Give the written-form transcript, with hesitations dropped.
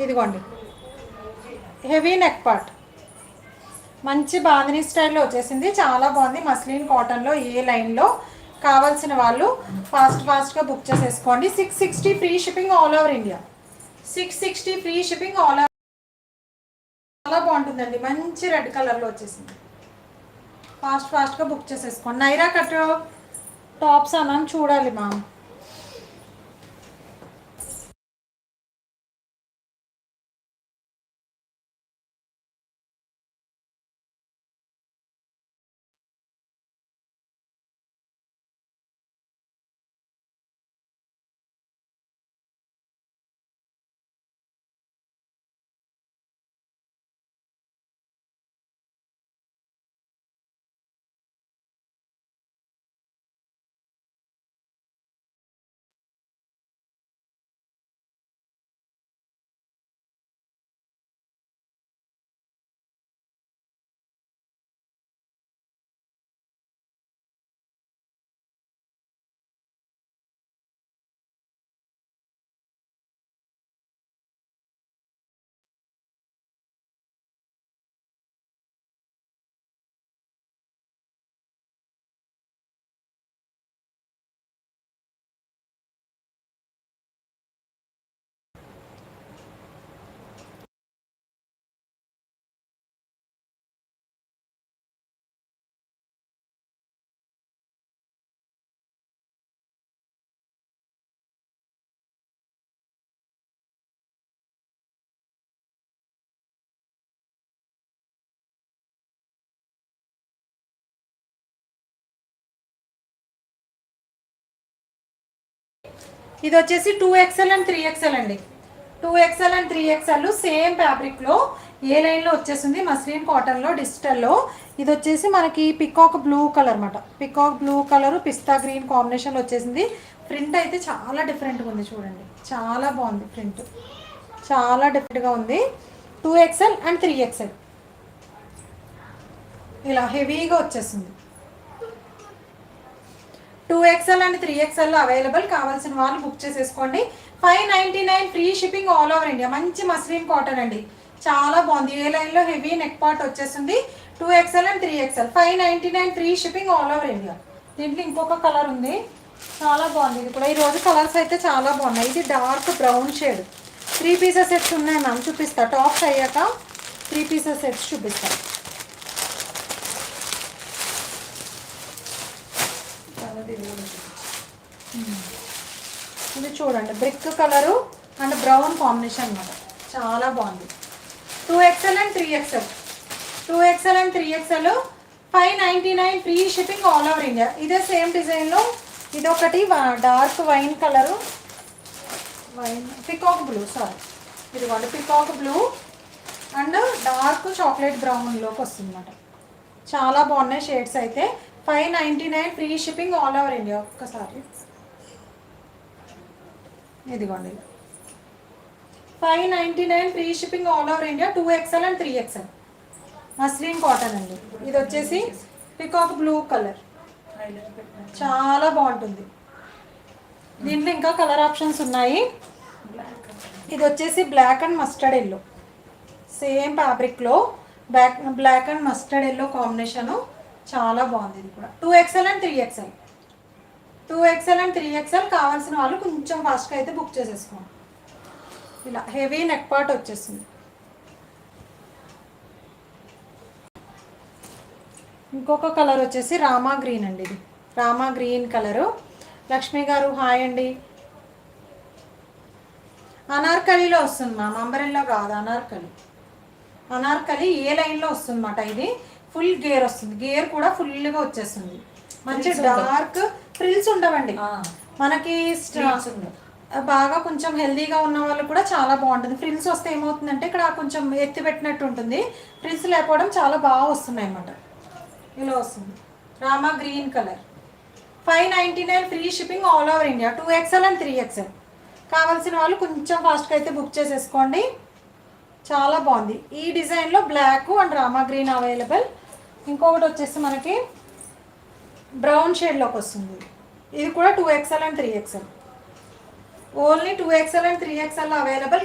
ఇదిగోండి heavy neck part, మంచి బాందినీ స్టైల్లో వచ్చేసింది. చాలా బాగుంది. మస్లిన్ కాటన్లో ఏ లైన్లో. కావాల్సిన వాళ్ళు ఫాస్ట్గా బుక్ చేసేసుకోండి. 660 free shipping all over India. 660 free shipping all over. చాలా బాగుంటుందండి. మంచి రెడ్ కలర్లో వచ్చేసింది. ఫాస్ట్గా బుక్ చేసేసుకోండి. నైరా కట్ టాప్స్ అన్నాను, చూడాలి మ్యామ్. ఇది వచ్చేసి 2XL అండ్ 3XL అండి. 2XL అండ్ 3XL సేమ్ ఫ్యాబ్రిక్లో ఏ లైన్లో వచ్చేసింది. మస్లిన్ కాటన్లో డిజిటల్లో. ఇది వచ్చేసి మనకి పికాక్ బ్లూ కలర్ అనమాట. పికాక్ బ్లూ కలరు పిస్తా గ్రీన్ కాంబినేషన్లో వచ్చేసింది. ప్రింట్ అయితే చాలా డిఫరెంట్గా ఉంది చూడండి. చాలా బాగుంది ప్రింట్, చాలా డిఫరెంట్గా ఉంది. 2XL అండ్ 3XL ఇలా హెవీగా వచ్చేసింది. 2XL and 3XL available. కావాల్సిన వాళ్ళు బుక్ చేసేసుకోండి. 599 free shipping all over India. మంచి మస్లిన్ కాటన్ అండి, చాలా బాగుంది. ఏ లైన్లో హెవీ నెక్ పార్ట్ వచ్చేసింది. 2XL and 3XL 599 free shipping all over India. దీంట్లో ఇంకొక కలర్ ఉంది, చాలా బాగుంది. ఇది కూడా ఈరోజు కలర్స్ అయితే చాలా బాగున్నాయి. ఇది dark brown shade. 3 pieces sets ఉన్నాయి మ్యామ్, చూపిస్తా. టాప్స్ అయ్యాక 3 పీసెస్ సెట్స్ చూపిస్తాను. ఇది చూడండి, brick colour and brown combination అనమాట, చాలా బాగుంది. 2XL and 3XL 2XL and 3XL 599 free shipping all over India. ఇదే సేమ్ డిజైన్లో ఇదొకటి dark wine colour, wine peacock blue, sorry ఇదిగోండి peacock blue and dark chocolate బ్రౌన్లోకి వస్తుంది అనమాట. చాలా బాగున్నాయి షేడ్స్ అయితే. 599 free shipping all over India. ఒక్కసారి ఇదిగోండి 599 free shipping all over India. 2XL and 3XL muslin cotton అండి. ఇది వచ్చేసి పికాక్ బ్లూ కలర్, చాలా బాగుంటుంది. దీంట్లో ఇంకా కలర్ ఆప్షన్స్ ఉన్నాయి. ఇది వచ్చేసి black and mustard yellow, same ఫ్యాబ్రిక్లో black and mustard yellow combination, చాలా బాగుంది. ఇది కూడా 2XL and 3XL 2XL and 3XL కావాల్సిన వాళ్ళు కొంచెం ఫాస్ట్గా అయితే బుక్ చేసేసుకోండి. ఇలా హెవీ నెక్ పార్ట్ వచ్చేసింది. ఇంకొక కలర్ వచ్చేసి రామా గ్రీన్ అండి. ఇది రామా గ్రీన్ కలరు. లక్ష్మి గారు హాయ్ అండి. అనార్కలిలో వస్తుంది మ్యామ్, అంబరెల్లో కాదు, అనార్కలి ఏ లైన్లో వస్తుంది అన్నమాట. ఇది ఫుల్ గేర్ వస్తుంది, గేర్ కూడా ఫుల్గా వచ్చేస్తుంది. మంచి డార్క్ ఫ్రిల్స్ ఉండవండి మనకి. బాగా కొంచెం హెల్దీగా ఉన్న వాళ్ళు కూడా చాలా బాగుంటుంది. ఫ్రిల్స్ వస్తే ఏమవుతుందంటే ఇక్కడ కొంచెం ఎత్తి పెట్టినట్టు ఉంటుంది, ఫ్రిల్స్ లేకపోవడం చాలా బాగా వస్తున్నాయి అన్నమాట. ఇలా వస్తుంది Rama green colour. 599 free shipping all over India. 2XL and 3XL కావాల్సిన వాళ్ళు కొంచెం ఫాస్ట్గా అయితే బుక్ చేసేసుకోండి. చాలా బాగుంది. ఈ డిజైన్లో బ్లాక్ అండ్ రామా గ్రీన్ అవైలబుల్. ఇంకొకటి వచ్చేసి మనకి బ్రౌన్ షేడ్లోకి వస్తుంది. ఇది కూడా 2XL and 3XL, only 2XL and 3XL available.